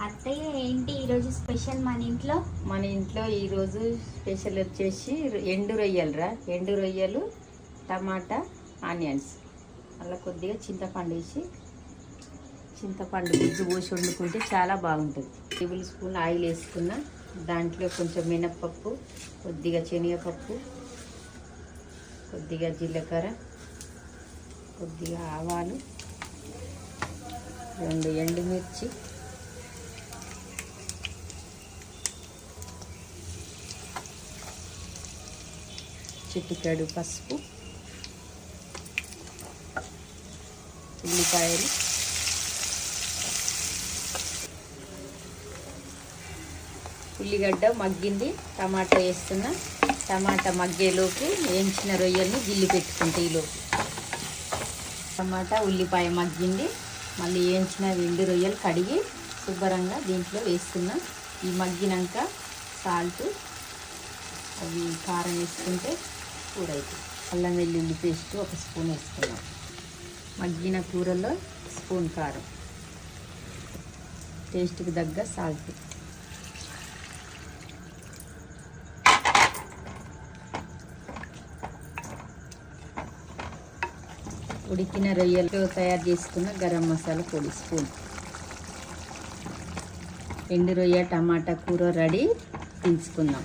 అత్తయ్య ఏంటి ఈరోజు స్పెషల్ మన ఇంట్లో ఈరోజు స్పెషల్ వచ్చేసి ఎండు రొయ్యలు టమాటా ఆనియన్స్ అలా కొద్దిగా చింతపండు గుజ్జు పోసి వండుకుంటే చాలా బాగుంటుంది. టేబుల్ స్పూన్ ఆయిల్ వేసుకున్న, దాంట్లో కొంచెం మినప్పప్పు, కొద్దిగా శనగపప్పు, కొద్దిగా జీలకర్ర, కొద్దిగా ఆవాలు, 2 ఎండుమిర్చి, చిటికెడు పసుపు, ఉల్లిపాయలు, ఉల్లిగడ్డ మగ్గింది, టమాటా వేస్తున్నా. టమాటా మగ్గేలోపు వేయించిన రొయ్యల్ని గిల్లి పెట్టుకుంటే ఈలోపు టమాటా ఉల్లిపాయ మగ్గింది. మళ్ళీ వేయించిన ఎండు రొయ్యలు కడిగి శుభ్రంగా దీంట్లో వేస్తున్నా. ఈ మగ్గినాక సాల్ట్, అవి కారం వేసుకుంటే కూర అవుతుంది. అల్లం వెల్లుల్లి పేస్ట్ 1 స్పూన్ వేసుకున్నాం. మగ్గిన కూరలో స్పూన్ కారం, టేస్ట్కి తగ్గ సాల్ట్, ఉడికిన రొయ్యలతో తయారు చేసుకున్న గరం మసాలా పొడి స్పూన్. ఎండు రొయ్య టమాటా కూర రెడీ. దించుకుందాం.